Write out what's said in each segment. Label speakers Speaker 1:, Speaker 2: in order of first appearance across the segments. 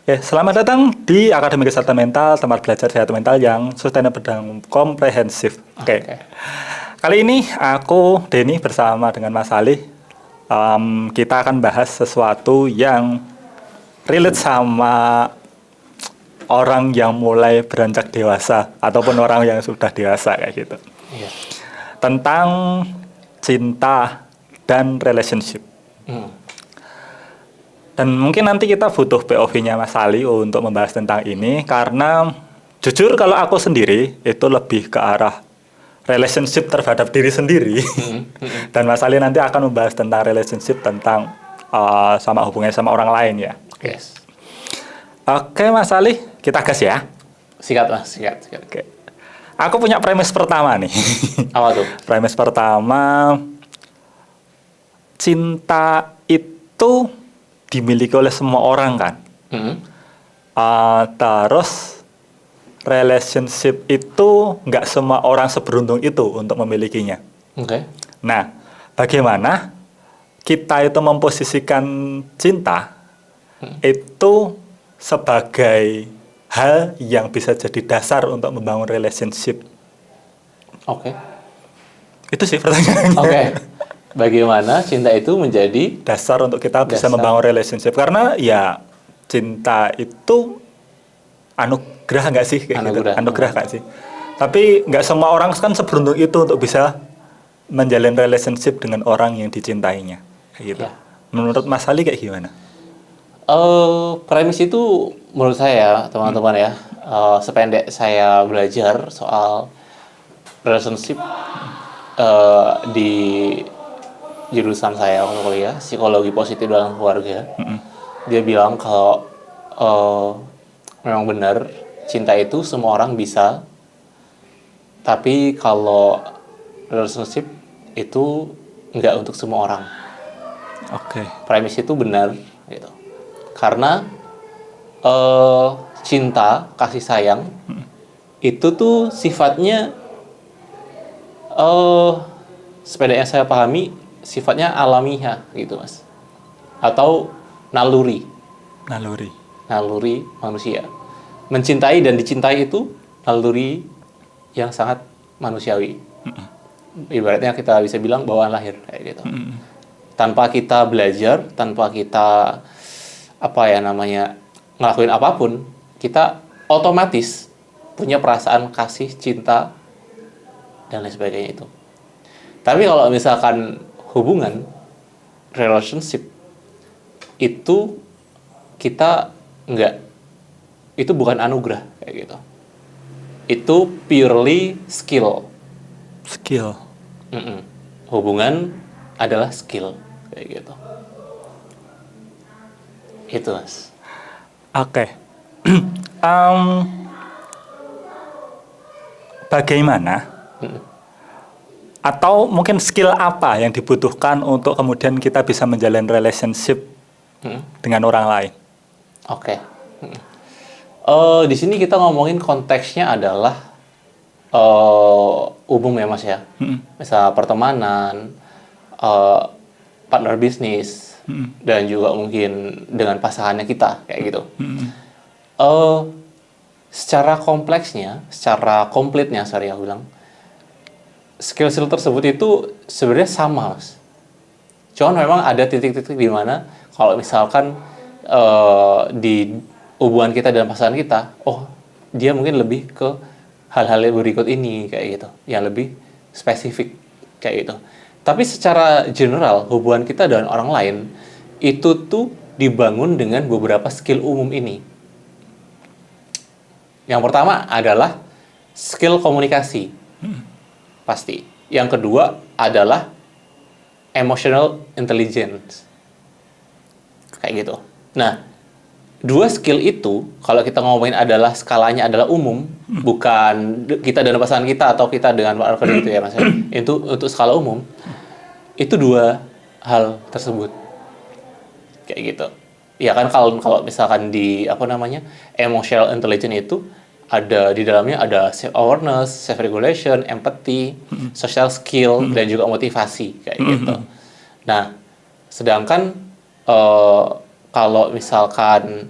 Speaker 1: Selamat datang di Akademi Kesehatan Mental, tempat belajar kesehatan mental yang sustainable dan komprehensif.
Speaker 2: Oke.
Speaker 1: Kali ini aku, Denny, bersama dengan Mas Ali, kita akan bahas sesuatu yang relate sama orang yang mulai beranjak dewasa, ataupun orang yang sudah dewasa, kayak gitu.
Speaker 2: Iya.
Speaker 1: Tentang cinta dan relationship. Dan mungkin nanti kita butuh POV-nya Mas Ali untuk membahas tentang ini, karena jujur kalau aku sendiri itu lebih ke arah relationship terhadap diri sendiri. Dan Mas Ali nanti akan membahas tentang relationship tentang sama hubungannya sama orang lain ya.
Speaker 2: Yes.
Speaker 1: Oke Mas Ali, kita gas ya.
Speaker 2: Sikat Mas, sikat.
Speaker 1: Oke. Aku punya premis pertama nih.
Speaker 2: Apa tuh?
Speaker 1: Premis pertama, cinta itu dimiliki oleh semua orang kan. Terus relationship itu nggak semua orang seberuntung itu untuk memilikinya.
Speaker 2: Oke.
Speaker 1: Nah, bagaimana kita itu memposisikan cinta itu sebagai hal yang bisa jadi dasar untuk membangun relationship?
Speaker 2: Oke.
Speaker 1: Itu sih pertanyaannya.
Speaker 2: Oke. Bagaimana cinta itu menjadi
Speaker 1: Dasar untuk kita bisa
Speaker 2: Dasar.
Speaker 1: membangun relationship, karena ya cinta itu anugerah nggak sih kayak gitu, anugerah nggak sih, tapi nggak semua orang kan seberuntung itu untuk bisa menjalin relationship dengan orang yang dicintainya kayak gitu.
Speaker 2: Ya.
Speaker 1: Menurut Mas Ali kayak gimana?
Speaker 2: Premis itu menurut saya teman-teman ya, sependek saya belajar soal relationship di jurusan saya waktu kuliah, psikologi positif dalam keluarga. Dia bilang kalau memang benar cinta itu semua orang bisa, tapi kalau relationship itu enggak untuk semua orang.
Speaker 1: Oke.
Speaker 2: Premis itu benar gitu. Karena cinta, kasih sayang itu tuh sifatnya sepeda yang saya pahami sifatnya alamiah gitu Mas, atau naluri manusia. Mencintai dan dicintai itu naluri yang sangat manusiawi. Ibaratnya kita bisa bilang bawaan lahir kayak gitu. Tanpa kita belajar, tanpa kita ngelakuin apapun, kita otomatis punya perasaan kasih, cinta dan lain sebagainya itu. Tapi kalau misalkan hubungan, relationship, itu kita itu bukan anugerah kayak gitu. Itu purely skill. Hubungan adalah skill kayak gitu. Itu Mas.
Speaker 1: Oke. Bagaimana atau mungkin skill apa yang dibutuhkan untuk kemudian kita bisa menjalin relationship dengan orang lain?
Speaker 2: Oke. Di sini kita ngomongin konteksnya adalah umum ya Mas ya. Misal pertemanan, partner bisnis, dan juga mungkin dengan pasangannya kita kayak gitu. Secara komplitnya aku bilang, skill-skill tersebut itu sebenarnya sama Mas. Cuman memang ada titik-titik di mana kalau misalkan di hubungan kita dan pasangan kita, dia mungkin lebih ke hal-hal yang berikut ini kayak gitu, yang lebih spesifik kayak gitu. Tapi secara general hubungan kita dengan orang lain itu tuh dibangun dengan beberapa skill umum ini. Yang pertama adalah skill komunikasi. Pasti. Yang kedua adalah emotional intelligence. Kayak gitu. Nah, dua skill itu kalau kita ngomongin adalah skalanya adalah umum, bukan kita dengan pasangan kita atau kita dengan partner gitu ya Mas. Itu untuk skala umum. Itu dua hal tersebut. Kayak gitu. Ya kan kalau misalkan di emotional intelligence itu ada di dalamnya ada self awareness, self regulation, empathy, social skill dan juga motivasi kayak gitu. Nah, sedangkan kalau misalkan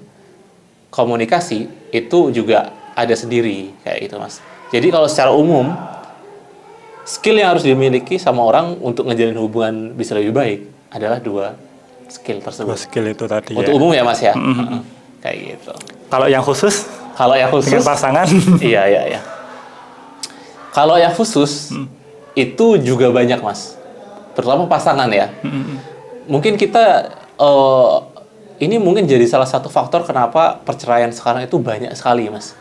Speaker 2: komunikasi itu juga ada sendiri kayak gitu Mas. Jadi kalau secara umum skill yang harus dimiliki sama orang untuk ngejalin hubungan bisa lebih baik adalah 2 skill
Speaker 1: Dua
Speaker 2: tersebut.
Speaker 1: skill itu tadi
Speaker 2: Untuk
Speaker 1: ya.
Speaker 2: umum ya Mas ya. Kayak gitu.
Speaker 1: Kalau yang khusus
Speaker 2: Kalau yang khusus
Speaker 1: dengan pasangan,
Speaker 2: iya. Kalau yang khusus itu juga banyak Mas. Terutama pasangan ya. Mungkin kita ini mungkin jadi salah satu faktor kenapa perceraian sekarang itu banyak sekali, Mas.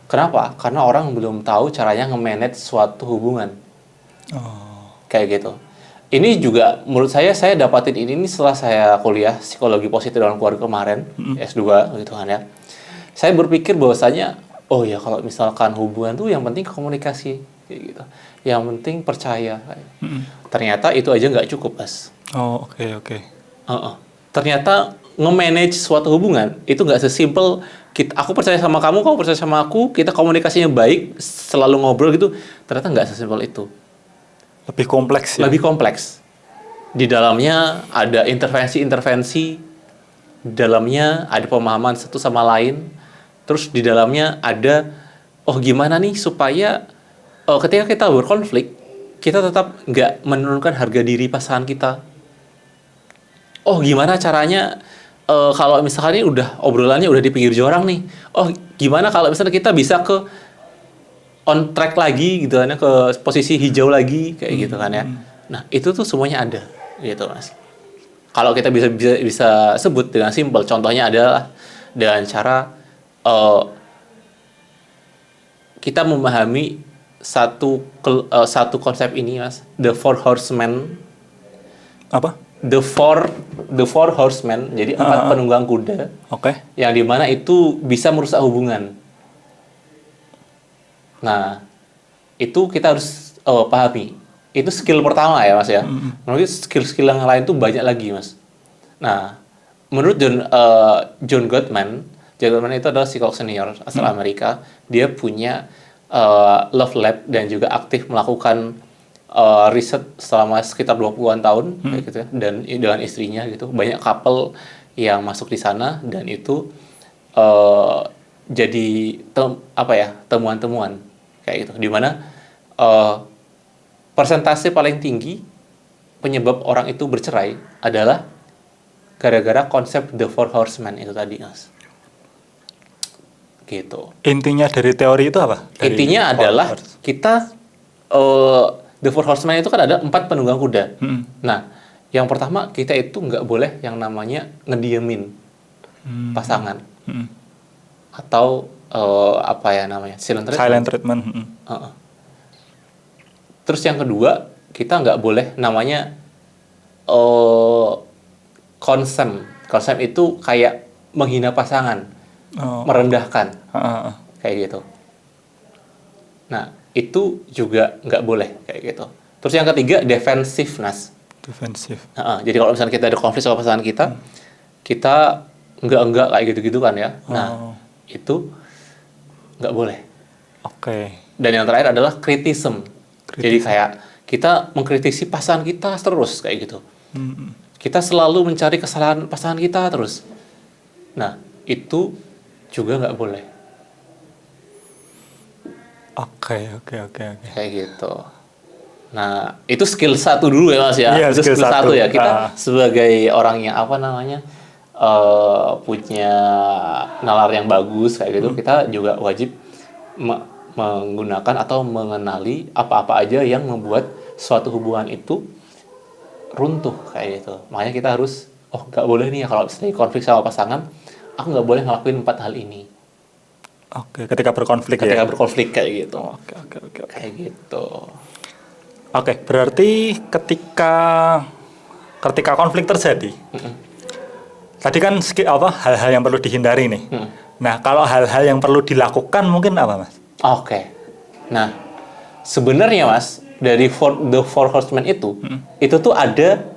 Speaker 2: Kenapa? Karena orang belum tahu caranya nge-manage suatu hubungan. Kayak gitu. Ini juga menurut saya dapatin ini setelah saya kuliah psikologi positif dalam keluarga kemarin, S2 gitu kan ya. Saya berpikir bahwasanya oh ya kalau misalkan hubungan tuh yang penting komunikasi kayak gitu. Yang penting percaya. Ternyata itu aja nggak cukup, Mas.
Speaker 1: oh oke.
Speaker 2: Ternyata nge-manage suatu hubungan itu nggak sesimpel aku percaya sama kamu percaya sama aku, kita komunikasinya baik, selalu ngobrol gitu. Ternyata nggak sesimpel itu.
Speaker 1: Lebih kompleks ya.
Speaker 2: Lebih kompleks. Di dalamnya ada intervensi-intervensi, di dalamnya ada pemahaman satu sama lain. Terus di dalamnya ada gimana nih supaya ketika kita berkonflik kita tetap nggak menurunkan harga diri pasangan kita. Gimana caranya kalau misalkan ini obrolannya udah di pinggir jurang nih. Gimana kalau misalnya kita bisa ke on track lagi gitu kan ya, ke posisi hijau lagi kayak gitu kan ya. Nah, itu tuh semuanya ada gitu, Mas. Kalau kita bisa sebut dengan simpel, contohnya adalah dengan cara kita memahami satu konsep ini, Mas. The Four Horsemen.
Speaker 1: Apa?
Speaker 2: The Four Horsemen, jadi 4 penunggang kuda.
Speaker 1: Oke.
Speaker 2: Yang dimana itu bisa merusak hubungan. Nah, itu kita harus pahami. Itu skill pertama ya, Mas ya. Menurut skill-skill yang lain tuh banyak lagi, Mas. Nah, menurut John Gottman itu adalah psikolog senior asal Amerika. Dia punya Love Lab dan juga aktif melakukan riset selama sekitar 20-an tahun kayak gitu ya, dan dengan istrinya gitu. Banyak couple yang masuk di sana dan itu jadi temuan-temuan kayak gitu, di mana persentase paling tinggi penyebab orang itu bercerai adalah gara-gara konsep The Four Horsemen itu tadi, Mas. Gitu.
Speaker 1: Intinya dari teori itu apa?
Speaker 2: Intinya adalah kita The Four Horsemen itu kan ada 4 penunggang kuda. Nah, yang pertama kita itu nggak boleh yang namanya ngediemin pasangan atau silent treatment. Terus yang kedua kita nggak boleh namanya consent itu kayak menghina pasangan, merendahkan kayak gitu. Nah, itu juga nggak boleh kayak gitu. Terus yang ketiga defensiveness. Jadi kalau misalnya kita ada konflik sama pasangan kita, kita enggak kayak gitu-gitu kan ya. Nah, itu nggak boleh.
Speaker 1: Oke.
Speaker 2: Dan yang terakhir adalah criticism. Jadi kayak kita mengkritisi pasangan kita terus kayak gitu. Kita selalu mencari kesalahan pasangan kita terus. Nah, itu juga nggak boleh.
Speaker 1: Oke.
Speaker 2: Kayak gitu. Nah, itu skill 1 dulu ya, Mas ya.
Speaker 1: Iya,
Speaker 2: itu skill 1 ya. Kita
Speaker 1: Ah.
Speaker 2: sebagai orang yang punya nalar yang bagus kayak gitu, kita juga wajib menggunakan atau mengenali apa-apa aja yang membuat suatu hubungan itu runtuh kayak gitu. Makanya kita harus nggak boleh nih ya kalau misalnya konflik sama pasangan, aku nggak boleh ngelakuin 4 hal ini.
Speaker 1: Oke, ketika berkonflik
Speaker 2: kayak gitu.
Speaker 1: Oke.
Speaker 2: Kayak gitu.
Speaker 1: Oke, berarti ketika konflik terjadi, tadi kan hal-hal yang perlu dihindari nih. Nah, kalau hal-hal yang perlu dilakukan mungkin apa, Mas?
Speaker 2: Oke. Nah, sebenarnya Mas, dari The Four Horsemen itu tuh ada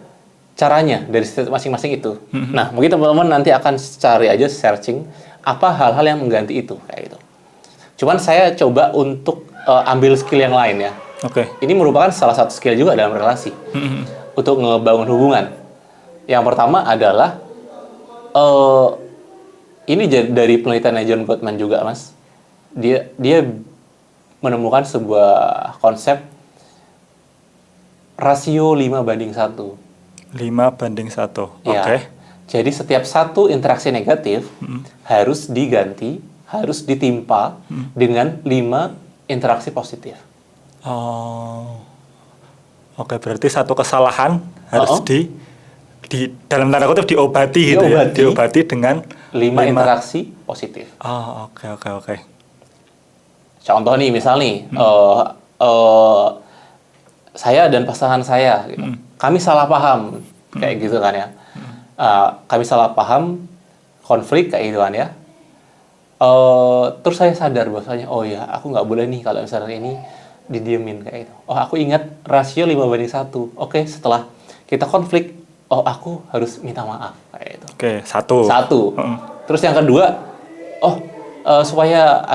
Speaker 2: caranya dari masing-masing itu. Nah, mungkin teman-teman nanti akan cari aja searching apa hal-hal yang mengganti itu kayak gitu. Cuman saya coba untuk ambil skill yang lain ya.
Speaker 1: Oke.
Speaker 2: Ini merupakan salah satu skill juga dalam relasi untuk ngebangun hubungan. Yang pertama adalah ini dari penelitiannya John Gottman juga, Mas. Dia menemukan sebuah konsep rasio 5:1.
Speaker 1: 5:1.
Speaker 2: Ya.
Speaker 1: Oke.
Speaker 2: Jadi setiap satu interaksi negatif harus ditimpa dengan 5 interaksi positif.
Speaker 1: Oh. Oke, berarti satu kesalahan harus di dalam tanda kutip diobati gitu ya. Diobati dengan
Speaker 2: 5 interaksi positif.
Speaker 1: Oh, oke.
Speaker 2: Contoh nih, misal nih, saya dan pasangan saya, gitu. Kami salah paham, kayak gitu kan ya. Kami salah paham, konflik kayak gitu kan ya. Terus saya sadar bahwasanya, oh ya, aku nggak boleh nih kalau misalnya ini didiemin kayak gitu. Oh, aku ingat rasio 5:1. Oke, setelah kita konflik, oh aku harus minta maaf kayak gitu.
Speaker 1: Oke, satu.
Speaker 2: Terus yang kedua, supaya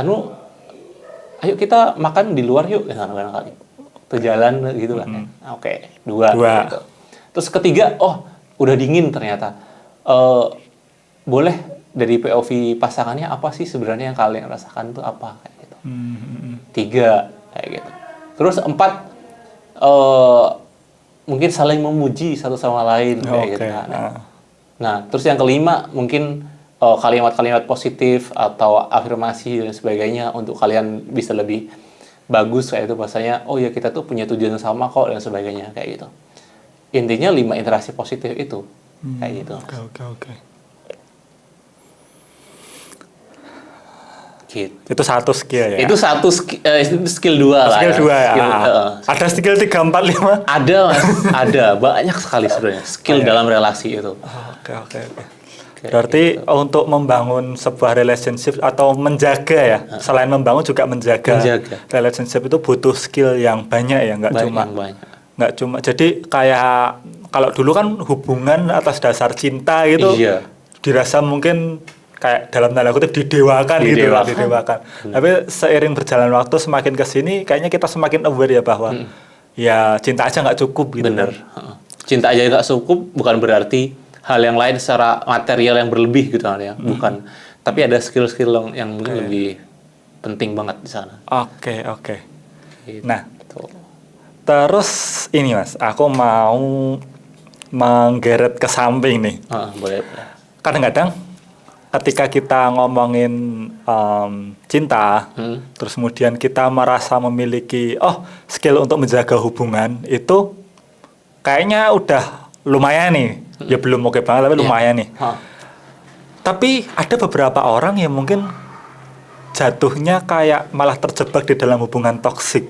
Speaker 2: ayo kita makan di luar yuk, kali ke jalan gitu kan ya. Oke, 2. Gitu. Terus ketiga, udah dingin ternyata. Boleh dari POV pasangannya apa sih sebenarnya yang kalian rasakan itu apa kayak gitu. 3 kayak gitu. Terus 4, mungkin saling memuji satu sama lain kayak gitu kan. Nah, terus yang kelima mungkin kalimat-kalimat positif atau afirmasi dan sebagainya untuk kalian bisa lebih bagus kayak itu bahasanya. Oh ya, kita tuh punya tujuan sama kok dan sebagainya kayak gitu. Intinya 5 interaksi positif itu kayak gitu.
Speaker 1: Oke.
Speaker 2: Gitu.
Speaker 1: Itu satu skill ya.
Speaker 2: Itu satu skill 2 lah.
Speaker 1: Skill 2 ya.
Speaker 2: Ada
Speaker 1: skill 3, 4, 5.
Speaker 2: Ada, Mas. Ada banyak sekali sebenarnya skill dalam relasi itu.
Speaker 1: Oke. Berarti gitu. Untuk membangun sebuah relationship atau menjaga ya, selain membangun juga menjaga. Relationship itu butuh skill yang banyak ya, nggak cuma. Jadi kayak kalau dulu kan hubungan atas dasar cinta gitu, dirasa mungkin kayak dalam tanda kutip didewakan. Tapi seiring berjalan waktu semakin kesini, kayaknya kita semakin aware ya bahwa ya cinta aja nggak cukup gitu.
Speaker 2: Bener. Cinta aja nggak cukup bukan berarti hal yang lain secara material yang berlebih gitu kan ya, bukan. Tapi ada skill-skill yang mungkin lebih penting banget di sana.
Speaker 1: Oke.
Speaker 2: Gitu.
Speaker 1: Nah, terus ini Mas, aku mau menggeret ke samping nih.
Speaker 2: Boleh.
Speaker 1: Kadang-kadang ketika kita ngomongin cinta, terus kemudian kita merasa memiliki skill untuk menjaga hubungan itu kayaknya udah lumayan nih. Ya belum oke banget tapi lumayan nih. Tapi ada beberapa orang yang mungkin jatuhnya kayak malah terjebak di dalam hubungan toksik.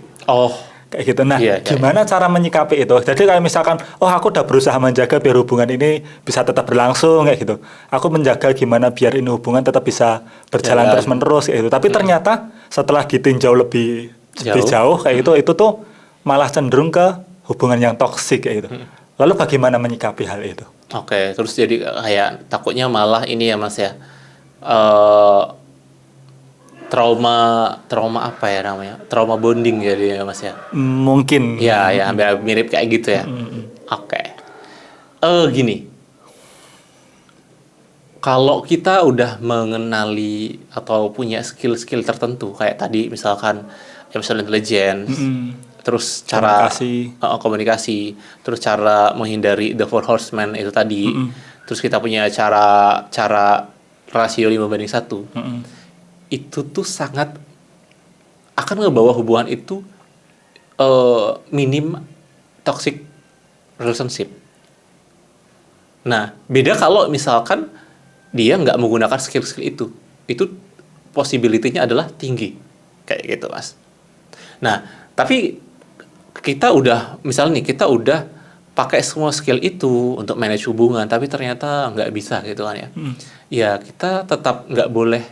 Speaker 1: Kayak gitu. Nah, gimana cara menyikapi itu? Jadi kayak misalkan, aku udah berusaha menjaga biar hubungan ini bisa tetap berlangsung kayak gitu. Aku menjaga gimana biar ini hubungan tetap bisa berjalan terus-menerus kayak gitu. Tapi ternyata setelah ditinjau lebih jauh kayak gitu, itu tuh malah cenderung ke hubungan yang toksik kayak gitu. Lalu bagaimana menyikapi hal itu?
Speaker 2: Oke, terus jadi kayak takutnya malah ini ya Mas ya. Trauma apa ya namanya? Trauma bonding jadi ya Mas ya.
Speaker 1: Mungkin.
Speaker 2: Ya, hampir mirip kayak gitu ya. Oke. Gini. Kalau kita udah mengenali atau punya skill-skill tertentu kayak tadi misalkan emotional intelligence, terus cara komunikasi, terus cara menghindari the 4 horsemen itu tadi, terus kita punya cara rasio 5:1, itu tuh sangat akan ngebawa hubungan itu minim toxic relationship. Nah, beda kalau misalkan dia nggak menggunakan skill-skill itu possibility-nya adalah tinggi kayak gitu Mas. Nah, tapi kita udah pakai semua skill itu untuk manage hubungan, tapi ternyata nggak bisa gitu kan ya. Ya kita tetap nggak boleh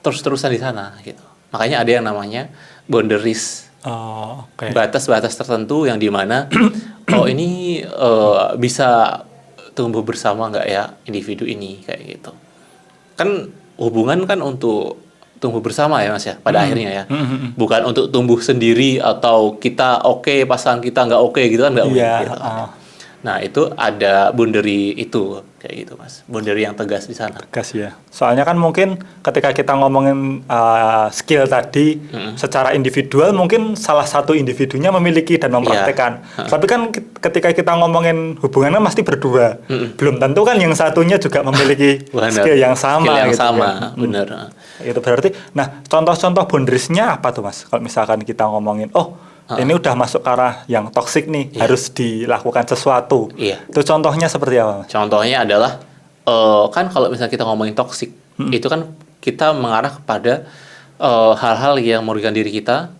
Speaker 2: terus-terusan di sana gitu. Makanya ada yang namanya boundaries. Batas-batas tertentu yang dimana ini bisa tumbuh bersama nggak ya individu ini kayak gitu. Kan hubungan kan untuk tumbuh bersama ya Mas ya pada akhirnya ya. Bukan untuk tumbuh sendiri atau kita pasangan kita nggak oke gitu kan nggak gitu. Nah, itu ada boundary itu kayak gitu, Mas. Boundary yang tegas di sana.
Speaker 1: Tegas ya. Soalnya kan mungkin ketika kita ngomongin skill tadi secara individual mungkin salah satu individunya memiliki dan mempraktekkan. Tapi kan ketika kita ngomongin hubungannya pasti berdua. Belum tentu kan yang satunya juga memiliki skill yang sama.
Speaker 2: Skill yang
Speaker 1: gitu
Speaker 2: sama,
Speaker 1: kan.
Speaker 2: bener.
Speaker 1: Itu berarti. Nah, contoh-contoh boundariesnya apa tuh, Mas? Kalau misalkan kita ngomongin, ini udah masuk ke arah yang toksik nih, harus dilakukan sesuatu.
Speaker 2: Iya.
Speaker 1: Itu contohnya seperti apa, Mas?
Speaker 2: Contohnya adalah kan kalau misalnya kita ngomongin toksik, itu kan kita mengarah kepada hal-hal yang merugikan diri kita,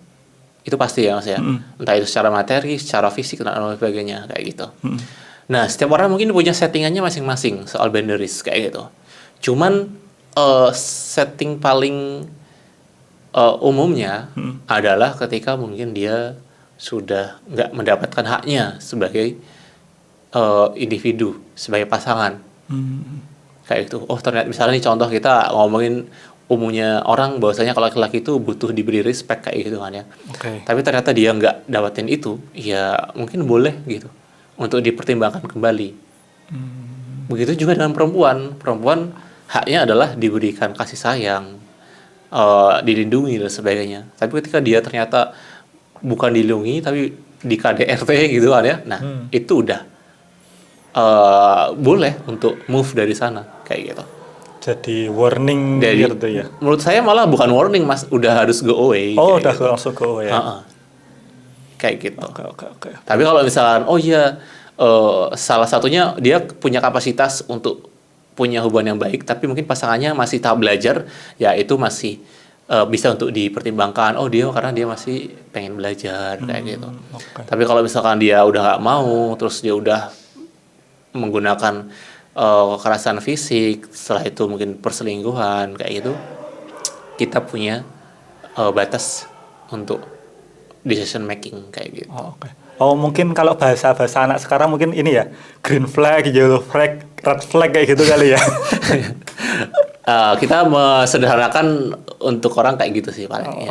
Speaker 2: itu pasti ya, Mas ya. Entah itu secara materi, secara fisik dan lain sebagainya kayak gitu. Nah, setiap orang mungkin punya settingannya masing-masing soal boundaries kayak gitu. Cuman setting paling umumnya adalah ketika mungkin dia sudah nggak mendapatkan haknya sebagai individu, sebagai pasangan. Kayak gitu. Ternyata misalnya nih contoh kita ngomongin umumnya orang bahwasanya kalau laki-laki itu butuh diberi respect kayak gitu kan ya. Tapi ternyata dia nggak dapetin itu, ya mungkin boleh gitu untuk dipertimbangkan kembali. Begitu juga dengan perempuan. Perempuan haknya adalah diberikan kasih sayang, dilindungi dan sebagainya. Tapi ketika dia ternyata bukan dilindungi tapi di KDRT gitu kan ya, nah itu udah boleh untuk move dari sana kayak gitu.
Speaker 1: Jadi warning gitu ya.
Speaker 2: Menurut saya malah bukan warning, Mas, udah harus go away.
Speaker 1: Udah
Speaker 2: gitu.
Speaker 1: langsung go away.
Speaker 2: Kayak gitu.
Speaker 1: Oke.
Speaker 2: Tapi kalau misalkan salah satunya dia punya kapasitas untuk punya hubungan yang baik, tapi mungkin pasangannya masih tahap belajar, ya itu masih bisa untuk dipertimbangkan. Dia karena dia masih pengen belajar kayak gitu. Tapi kalau misalkan dia udah nggak mau, terus dia udah menggunakan kekerasan fisik, setelah itu mungkin perselingkuhan kayak gitu, kita punya batas untuk decision making kayak gitu.
Speaker 1: Mungkin kalau bahasa anak sekarang mungkin ini ya, green flag, yellow flag, red flag kayak gitu kali ya.
Speaker 2: Kita mesederhanakan untuk orang kayak gitu sih paling.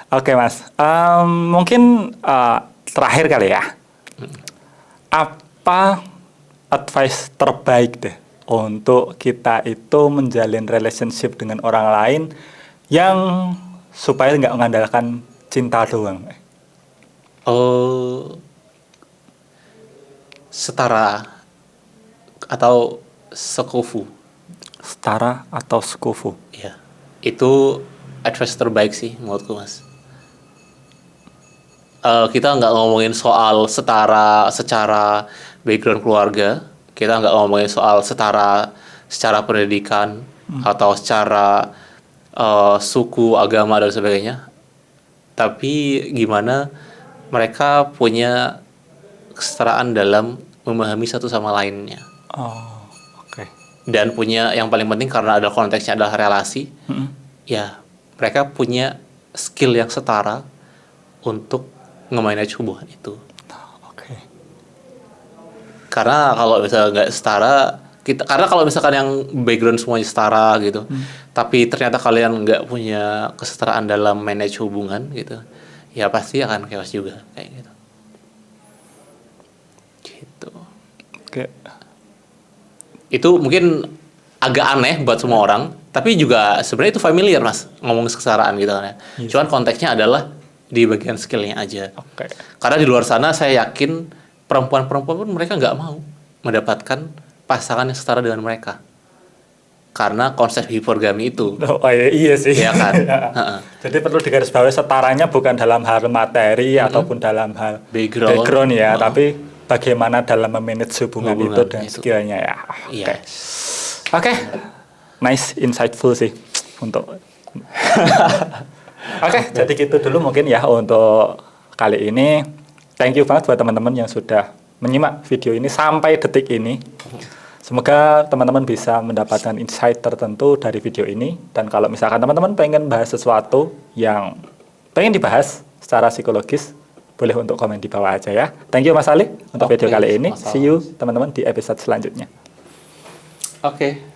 Speaker 1: Oke, Mas. Mungkin terakhir kali ya. Apa advice terbaik deh untuk kita itu menjalin relationship dengan orang lain yang supaya nggak mengandalkan cinta doang?
Speaker 2: Setara atau sekufu.
Speaker 1: Setara atau sekufu.
Speaker 2: Iya. Itu advice terbaik sih menurutku, Mas. Kita nggak ngomongin soal setara secara background keluarga, kita nggak ngomongin soal setara secara pendidikan atau secara suku, agama dan sebagainya. Tapi gimana mereka punya kesetaraan dalam memahami satu sama lainnya. Dan punya yang paling penting karena ada konteksnya adalah relasi, ya mereka punya skill yang setara untuk nge-manage hubungan itu. Karena kalau misalnya nggak setara, karena kalau misalkan yang background semuanya setara gitu, tapi ternyata kalian nggak punya kesetaraan dalam manage hubungan gitu, ya pasti akan chaos juga kayak gitu. Itu mungkin agak aneh buat semua orang, tapi juga sebenarnya itu familiar, Mas, ngomong kesetaraan gitu kan ya. Cuman konteksnya adalah di bagian skillnya aja. Karena di luar sana saya yakin perempuan-perempuan pun mereka nggak mau mendapatkan pasangan yang setara dengan mereka. Karena konsep hipergami itu.
Speaker 1: Iya sih.
Speaker 2: Iya kan?
Speaker 1: Jadi perlu digarisbawahi setaranya bukan dalam hal materi ataupun dalam hal background ya, tapi bagaimana dalam memanage hubungan itu dan skillnya ya. Oke. Nice, insightful sih untuk. Jadi gitu dulu mungkin ya untuk kali ini. Thank you banget buat teman-teman yang sudah menyimak video ini sampai detik ini. Semoga teman-teman bisa mendapatkan insight tertentu dari video ini. Dan kalau misalkan teman-teman pengen bahas sesuatu yang pengen dibahas secara psikologis, boleh untuk komen di bawah aja ya. Thank you Mas Ali untuk video kali ini. See you teman-teman di episode selanjutnya.
Speaker 2: Oke.